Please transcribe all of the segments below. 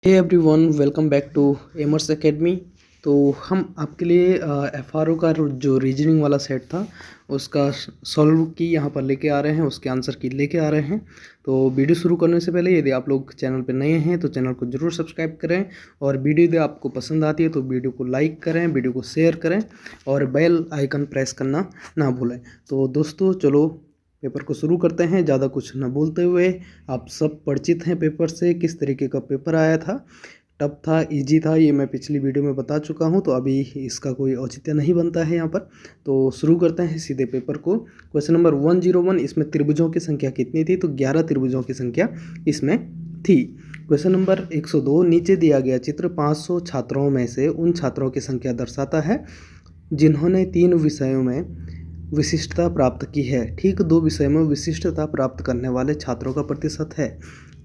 Hey everyone, welcome back to एमर्स academy. तो हम आपके लिए एफआरओ का जो रीजनिंग वाला सेट था उसका सॉल्व की यहाँ पर लेके आ रहे हैं, उसके आंसर की लेके आ रहे हैं। तो वीडियो शुरू करने से पहले यदि आप लोग चैनल पर नए हैं तो चैनल को ज़रूर सब्सक्राइब करें, और वीडियो यदि आपको पसंद आती है तो वीडियो को लाइक करें, वीडियो को शेयर करें और बेल आइकन प्रेस करना ना भूलें। तो दोस्तों चलो पेपर को शुरू करते हैं। ज़्यादा कुछ न बोलते हुए, आप सब परिचित हैं पेपर से, किस तरीके का पेपर आया था, टफ था, इजी था, ये मैं पिछली वीडियो में बता चुका हूं, तो अभी इसका कोई औचित्य नहीं बनता है यहाँ पर। तो शुरू करते हैं सीधे पेपर को। क्वेश्चन नंबर 101, इसमें त्रिभुजों की संख्या कितनी थी? तो 11 त्रिभुजों की संख्या इसमें थी। क्वेश्चन नंबर 102, नीचे दिया गया चित्र 500 छात्रों में से उन छात्रों की संख्या दर्शाता है जिन्होंने 3 विषयों में विशिष्टता प्राप्त की है। ठीक 2 विषय में विशिष्टता प्राप्त करने वाले छात्रों का प्रतिशत है।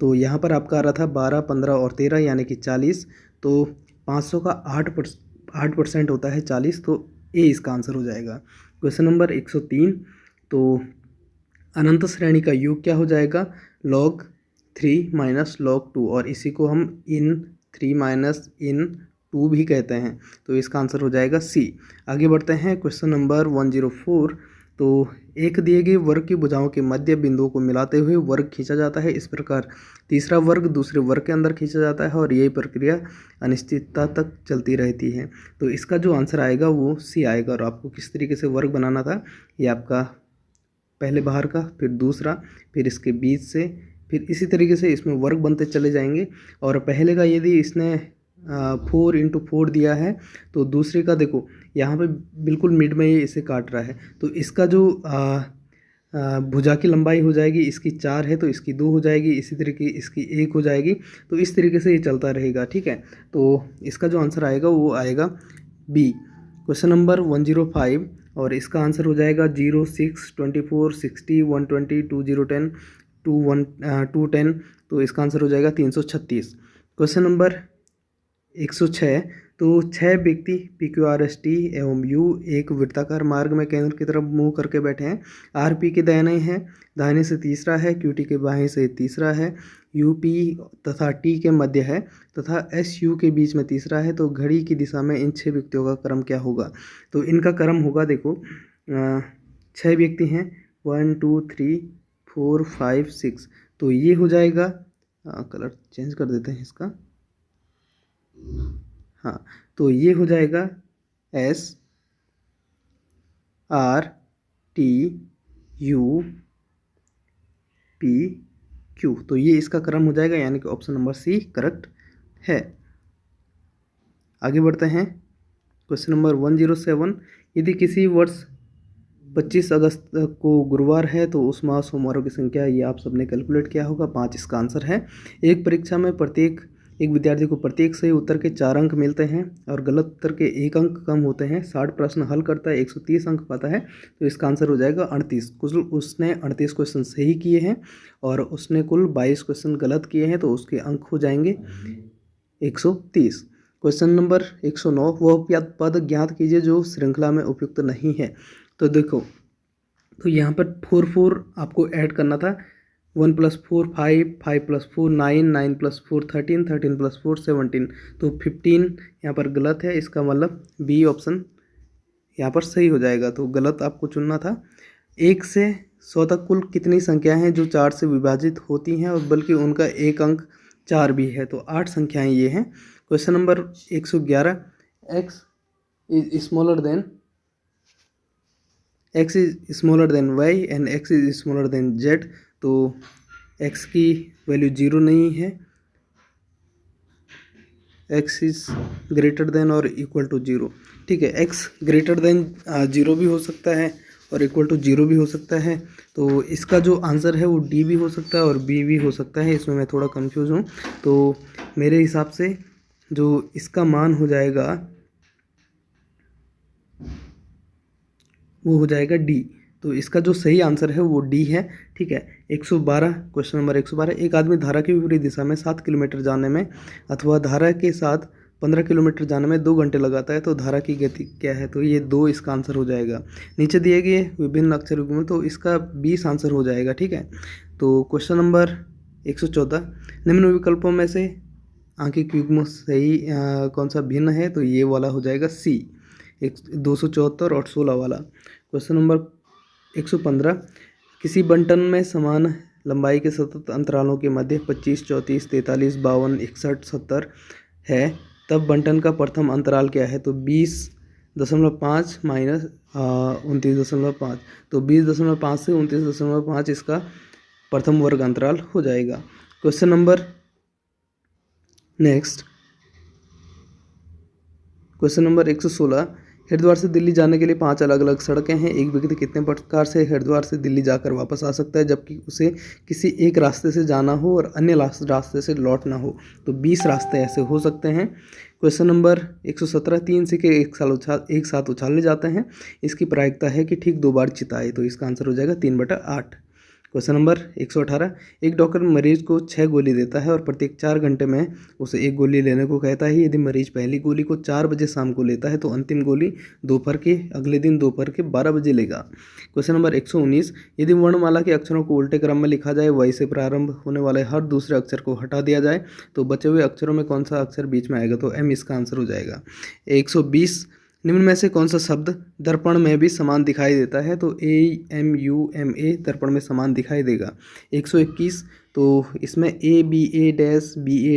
तो यहाँ पर आपका आ रहा था 12, 15 और 13 यानी कि 40। तो 500 का 8% होता है 40, तो ए इसका आंसर हो जाएगा। क्वेश्चन नंबर 103, तो अनंत श्रेणी का योग क्या हो जाएगा? log 3 माइनस log 2, और इसी को हम इन 3 माइनस इन 2 भी कहते हैं। तो इसका आंसर हो जाएगा सी। आगे बढ़ते हैं क्वेश्चन नंबर 104, तो एक दिए गए वर्ग की भुजाओं के मध्य बिंदुओं को मिलाते हुए वर्ग खींचा जाता है। इस प्रकार तीसरा वर्ग दूसरे वर्ग के अंदर खींचा जाता है और यही प्रक्रिया अनिश्चितता तक चलती रहती है। तो इसका जो आंसर आएगा वो सी आएगा। और आपको किस तरीके से वर्ग बनाना था, ये आपका पहले बाहर का, फिर दूसरा, फिर इसके बीच से, फिर इसी तरीके से इसमें वर्ग बनते चले जाएंगे। और पहले का यदि इसने 4 इंटू 4 दिया है, तो दूसरे का देखो यहाँ पे बिल्कुल मिड में ये इसे काट रहा है, तो इसका जो भुजा की लंबाई हो जाएगी, इसकी 4 है तो इसकी 2 हो जाएगी, इसी तरीके इसकी 1 हो जाएगी। तो इस तरीके से ये चलता रहेगा, ठीक है। तो इसका जो आंसर आएगा वो आएगा बी। क्वेश्चन नंबर 105, और इसका आंसर हो जाएगा 0, 6, 24, 60, 120, 2010, 210। तो इसका आंसर हो जाएगा 336। क्वेश्चन नंबर 106, तो 6 व्यक्ति PQRST एवं U एक वृत्ताकार मार्ग में केंद्र की तरफ मुंह करके बैठे हैं। RP के दाहिने है, दाहिने से तीसरा है, QT के बाएं से तीसरा है, UP तथा T के मध्य है तथा SU के बीच में तीसरा है। तो घड़ी की दिशा में इन 6 व्यक्तियों का क्रम क्या होगा? तो इनका क्रम होगा, देखो 6 व्यक्ति हैं, 1 2 3 4 5 6। तो ये हो जाएगा, कलर चेंज कर देते हैं इसका, हाँ, तो ये हो जाएगा SRTU PQ। तो ये इसका क्रम हो जाएगा, यानी कि ऑप्शन नंबर सी करेक्ट है। आगे बढ़ते हैं क्वेश्चन नंबर 107, यदि किसी वर्ष 25 अगस्त को गुरुवार है तो उस माह सोमवारों की संख्या, ये आप सबने कैलकुलेट किया होगा, 5 इसका आंसर है। एक परीक्षा में एक विद्यार्थी को प्रत्येक सही उत्तर के 4 अंक मिलते हैं और गलत उत्तर के 1 अंक कम होते हैं। 60 प्रश्न हल करता है, 130 अंक पाता है। तो इसका आंसर हो जाएगा 38। कुल उसने 38 क्वेश्चन सही किए हैं और उसने कुल 22 क्वेश्चन गलत किए हैं, तो उसके अंक हो जाएंगे 130। क्वेश्चन नंबर 109, वह पद ज्ञात कीजिए जो श्रृंखला में उपयुक्त नहीं है। तो देखो, तो यहाँ पर 4 4 आपको ऐड करना था। 1 + 4 5, 5 + 4 9, 9 + 4 13, 13 + 4 17। तो 15 यहाँ पर गलत है, इसका मतलब बी ऑप्शन यहाँ पर सही हो जाएगा। तो गलत आपको चुनना था। 1 से 100 तक कुल कितनी संख्या हैं जो 4 से विभाजित होती हैं, और बल्कि उनका 1 अंक 4 भी है? तो 8 संख्याएँ ये हैं। Question number 111, x is smaller than y and x is smaller than z। तो x की वैल्यू 0 नहीं है, x इज ग्रेटर देन और इक्वल टू 0, ठीक है। x ग्रेटर देन 0 भी हो सकता है और इक्वल टू 0 भी हो सकता है। तो इसका जो आंसर है वो डी भी हो सकता है और बी भी हो सकता है। इसमें मैं थोड़ा कंफ्यूज हूँ। तो मेरे हिसाब से जो इसका मान हो जाएगा वो हो जाएगा डी। तो इसका जो सही आंसर है वो डी है, ठीक है। 112, क्वेश्चन नंबर 112, एक आदमी धारा की विपरीत दिशा में 7 किलोमीटर जाने में अथवा धारा के साथ 15 किलोमीटर जाने में 2 घंटे लगाता है, तो धारा की गति क्या है? तो ये 2 इसका आंसर हो जाएगा। नीचे दिए गए विभिन्न अक्षर युग्म में, तो इसका 20 आंसर हो जाएगा, ठीक है। तो क्वेश्चन नंबर 114, निम्न विकल्पों में से आंकिक युग्म सही कौन सा भिन्न है, तो ये वाला हो जाएगा सी, 274 और 16 वाला। क्वेश्चन नंबर 115, किसी बंटन में समान लंबाई के सतत अंतरालों के मध्य 25, 34, 43, 52, 61, 70 है, तब बंटन का प्रथम अंतराल क्या है, तो 20.5 माइनस 29.5, तो 20.5 से 29.5 इसका प्रथम वर्ग अंतराल हो जाएगा। Question number next, question number 116, Haridwar से दिल्ली जाने के लिए 5 अलग अलग सड़कें हैं। एक व्यक्ति कितने प्रकार से हरिद्वार से दिल्ली जाकर वापस आ सकता है जबकि उसे किसी एक रास्ते से जाना हो और अन्य रास्ते से लौटना हो, तो 20 रास्ते ऐसे हो सकते हैं। क्वेश्चन नंबर 117, 3 सिक्के एक साथ उछाले जाते हैं, इसकी प्रायिकता है कि ठीक 2 बार चिताए, तो इसका आंसर हो जाएगा 3/8। क्वेश्चन नंबर 118, एक डॉक्टर मरीज को 6 गोली देता है और प्रत्येक 4 घंटे में उसे 1 गोली लेने को कहता है। यदि मरीज पहली गोली को 4 बजे शाम को लेता है तो अंतिम गोली अगले दिन दोपहर के 12 बजे लेगा। क्वेश्चन नंबर 119, यदि वर्णमाला के अक्षरों को उल्टे क्रम में लिखा जाए, वही से प्रारंभ होने वाले हर दूसरे अक्षर को हटा दिया जाए, तो बचे हुए अक्षरों में कौन सा अक्षर बीच में आएगा, तो एम इसका आंसर हो जाएगा। 120, निम्न में से कौन सा शब्द दर्पण में भी समान दिखाई देता है, तो AMUMA दर्पण में समान दिखाई देगा। 121, तो इसमें ABA BA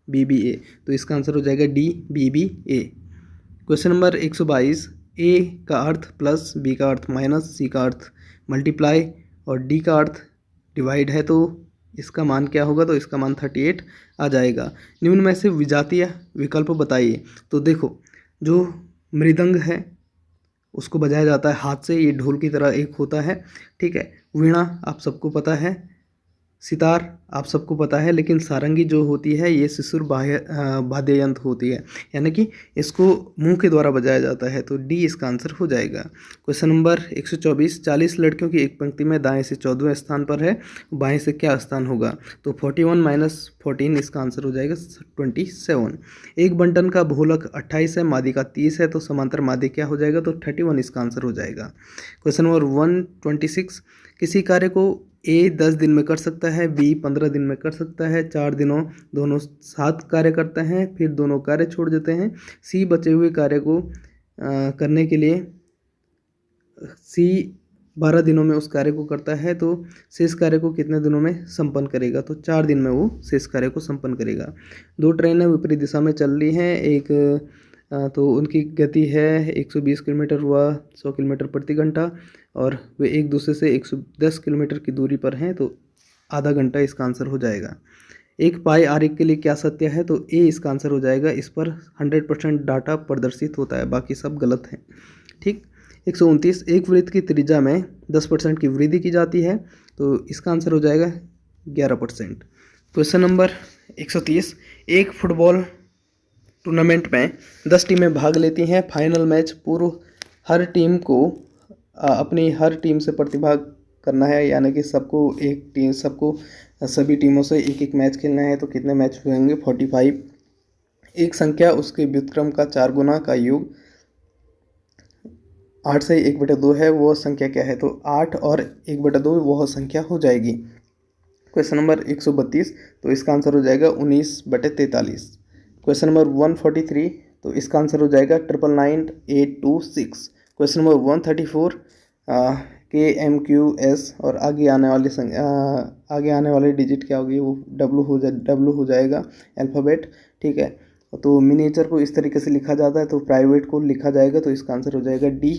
BBA, तो इसका आंसर हो जाएगा D BBA। Question number 122, A का अर्थ प्लस, B का अर्थ माइनस, C का अर्थ मल्टीप्लाई और D का अर्थ डिवाइड है, तो इसका मान क्या होगा, तो इसका मान 38 आ जाएगा। निम्न में से विजातीय विकल्प बताइए। तो देखो, जो मृदंग है उसको बजाया जाता है हाथ से, ये ढोल की तरह एक होता है, ठीक है। वीणा आप सबको पता है, सितार आप सबको पता है, लेकिन सारंगी जो होती है ये शिशुर वाद्य यंत्र होती है, यानी कि इसको मुंह के द्वारा बजाया जाता है, तो डी इसका आंसर हो जाएगा। क्वेश्चन नंबर 124, 40 लड़कियों की एक पंक्ति में दाएं से 14वें स्थान पर है, बाएं से क्या स्थान होगा, तो 41 - 14 इसका आंसर हो जाएगा 27। एक बंटन का बहुलक 28 है, मादी का 30 है, तो समांतर मादी क्या हो जाएगा, तो 31 इसका आंसर हो जाएगा। क्वेश्चन नंबर 126, किसी कार्य को A 10 दिन में कर सकता है, B 15 दिन में कर सकता है, 4 दिनों दोनों 7 कार्य करते हैं, फिर दोनों कार्य छोड़ देते हैं। C बचे हुए कार्य को करने के लिए C 12 दिनों में उस कार्य को करता है, तो शेष कार्य को कितने दिनों में संपन्न करेगा, तो 4 दिन में वो शेष कार्य को संपन्न करेगा। 2 ट्रेनें विपरीत दिशा में चल रही हैं, एक तो उनकी गति है 120 किलोमीटर व 100 किलोमीटर प्रति घंटा, और वे एक दूसरे से 110 किलोमीटर की दूरी पर हैं, तो आधा घंटा इसका आंसर हो जाएगा। एक पाई आरेख के लिए क्या सत्य है, तो ए इसका आंसर हो जाएगा। इस पर 100% डाटा प्रदर्शित होता है, बाकी सब गलत हैं, ठीक। 129, एक वृत्त की त्रिज्या में 10% की वृद्धि की जाती है, तो इसका आंसर हो जाएगा 11%। क्वेश्चन नंबर 130, एक फुटबॉल टूर्नामेंट में 10 टीमें भाग लेती हैं। फाइनल मैच पूर्व हर टीम को अपनी हर टीम से प्रतिभाग करना है, यानी कि सबको सभी टीमों से एक एक मैच खेलना है, तो कितने मैच होंगे, 45। एक संख्या उसके व्युत्क्रम का 4 गुना का योग 8 से 1/2 है, वो संख्या क्या है, तो 8 और 1/2 वह संख्या हो जाएगी। क्वेश्चन नंबर 132, तो इसका आंसर हो जाएगा 19/43। क्वेश्चन नंबर 143, तो इसका आंसर हो जाएगा 999,826। क्वेश्चन नंबर 134, KMQS और आगे आने वाले डिजिट क्या होगी, वो W हो जाएगा अल्फ़ाबेट, ठीक है। तो मिनिएचर को इस तरीके से लिखा जाता है, तो प्राइवेट को लिखा जाएगा, तो इसका आंसर हो जाएगा D।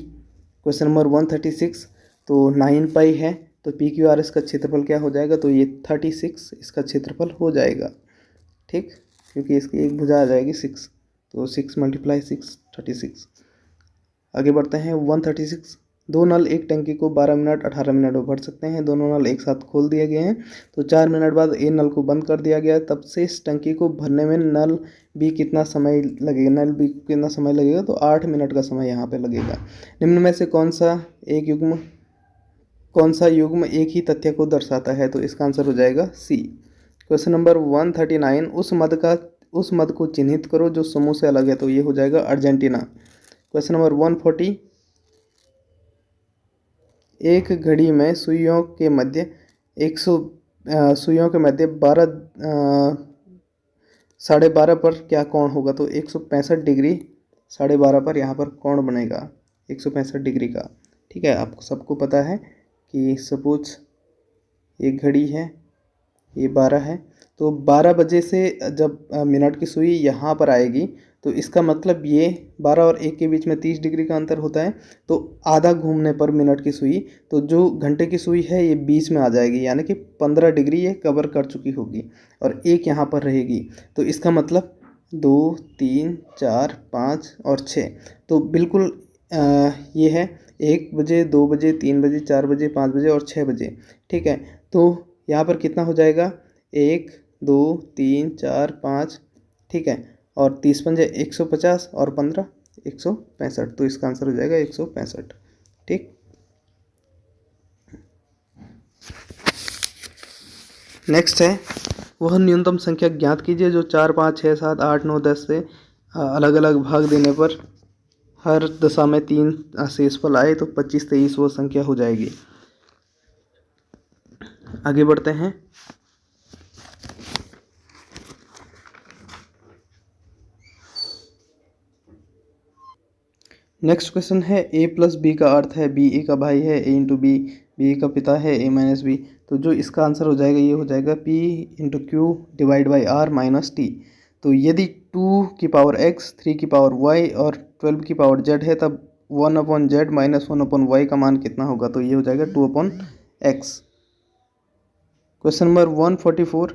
क्वेश्चन नंबर 136, तो 9 पाई है, तो PQRS का क्षेत्रफल क्या हो जाएगा, तो ये 36 इसका क्षेत्रफल हो जाएगा, ठीक, क्योंकि इसकी एक भुजा आ जाएगी 6, तो 6 × 6 36। आगे बढ़ते हैं 136, 2 नल एक टंकी को 12 मिनट 18 मिनट में भर सकते हैं। दोनों नल एक साथ खोल दिए गए हैं, तो 4 मिनट बाद ए नल को बंद कर दिया गया, तब से इस टंकी को भरने में नल बी कितना समय लगेगा, तो 8 मिनट का समय यहाँ पे लगेगा। निम्न में से कौन सा युग्म एक ही तथ्य को दर्शाता है, तो इसका आंसर हो जाएगा C। क्वेश्चन नंबर 139, उस मद को चिन्हित करो जो समूह से अलग है, तो ये हो जाएगा अर्जेंटीना। क्वेश्चन नंबर 140, एक घड़ी में सुइयों के मध्य 12 12.5 पर क्या कोण होगा, तो 165 डिग्री 12.5 पर यहाँ पर कोण बनेगा 165 डिग्री का। ठीक है, आपको सबको पता है कि सपोज ये घड़ी है, ये 12 है, तो 12 बजे से जब मिनट की सुई यहाँ पर आएगी तो इसका मतलब ये 12 और 1 के बीच में 30 डिग्री का अंतर होता है, तो आधा घूमने पर मिनट की सुई, तो जो घंटे की सुई है ये बीच में आ जाएगी, यानी कि 15 डिग्री ये कवर कर चुकी होगी और 1 यहाँ पर रहेगी। तो इसका मतलब 2 3 4 5 और 6, तो बिल्कुल ये है 1 बजे 2 बजे 3 बजे 4 बजे 5 बजे और 6 बजे। ठीक है, तो यहाँ पर कितना हो जाएगा 1 2 3 4 5, ठीक है, और 30 पंजे 150 और 15 165, तो इसका आंसर हो जाएगा 165। ठीक, नेक्स्ट है वह न्यूनतम संख्या ज्ञात कीजिए जो 4 5 6 7 8 9 10 से अलग अलग भाग देने पर हर दशा में 3 शेषफल आए, तो 25 23 वो संख्या हो जाएगी। आगे बढ़ते हैं। नेक्स्ट क्वेश्चन है a प्लस बी का अर्थ है b a का भाई है, a इंटू बी बी का पिता है, a माइनस बी, तो जो इसका आंसर हो जाएगा ये हो जाएगा p into Q divide by r minus T. तो यदि 2 की पावर x 3 की पावर y और 12 की पावर z है तब 1/z माइनस 1/y का मान कितना होगा, तो ये हो जाएगा 2/x। क्वेश्चन नंबर 144,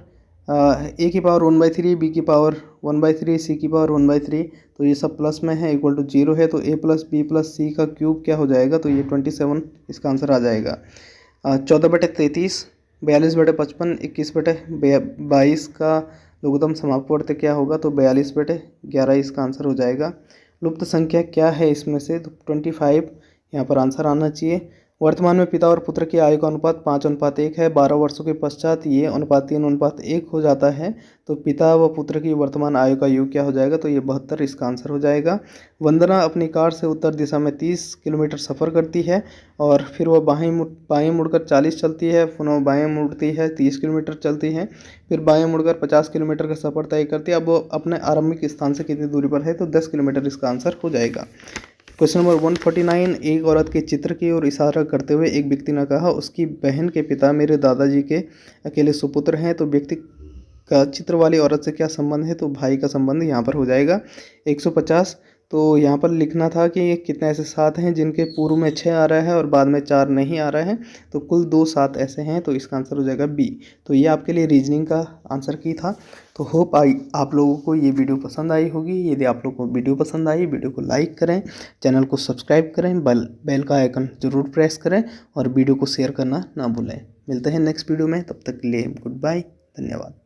a की पावर 1/3 b की पावर 1/3 c की पावर 1/3, तो ये सब प्लस में है, इक्वल टू 0 है, तो a प्लस बी प्लस सी का क्यूब क्या हो जाएगा, तो ये 27 इसका आंसर आ जाएगा। 14/33, 42/55, 21/22 का लघुत्तम समापवर्त क्या होगा, तो 42/11 इसका आंसर हो जाएगा। लुप्त संख्या क्या है इसमें से, तो 25 यहाँ पर आंसर आना चाहिए। वर्तमान में पिता और पुत्र की आयु का अनुपात 5:1 है। 12 वर्षों के पश्चात ये अनुपात 3:1 हो जाता है, तो पिता व पुत्र की वर्तमान आयु का योग क्या हो जाएगा, तो ये 72 इसका आंसर हो जाएगा। वंदना अपनी कार से उत्तर दिशा में 30 किलोमीटर सफ़र करती है और फिर वह बाएँ मुड़कर 40 चलती है, पुनः वह बाएँ मुड़ती है 30 किलोमीटर चलती है, फिर बाएँ मुड़कर 50 किलोमीटर का सफ़र तय करती है। अब वो अपने आरंभिक स्थान से कितनी दूरी पर है, तो 10 किलोमीटर इसका आंसर हो जाएगा। क्वेश्चन नंबर 149, एक औरत के चित्र की ओर इशारा करते हुए एक व्यक्ति ने कहा उसकी बहन के पिता मेरे दादाजी के अकेले सुपुत्र हैं, तो व्यक्ति का चित्र वाली औरत से क्या संबंध है, तो भाई का संबंध यहाँ पर हो जाएगा 150। तो यहाँ पर लिखना था कि कितने ऐसे 7 हैं जिनके पूर्व में 6 आ रहा है और बाद में 4 नहीं आ रहा है, तो कुल 2 7 ऐसे हैं, तो इसका आंसर हो जाएगा बी। तो ये आपके लिए रीजनिंग का आंसर की था। तो होप आप लोगों को ये वीडियो पसंद आई होगी। यदि आप लोगों को वीडियो पसंद आई, वीडियो को लाइक करें, चैनल को सब्सक्राइब करें, बेल का आइकन ज़रूर प्रेस करें और वीडियो को शेयर करना ना भूलें। मिलते हैं नेक्स्ट वीडियो में, तब तक के लिए गुड बाय, धन्यवाद।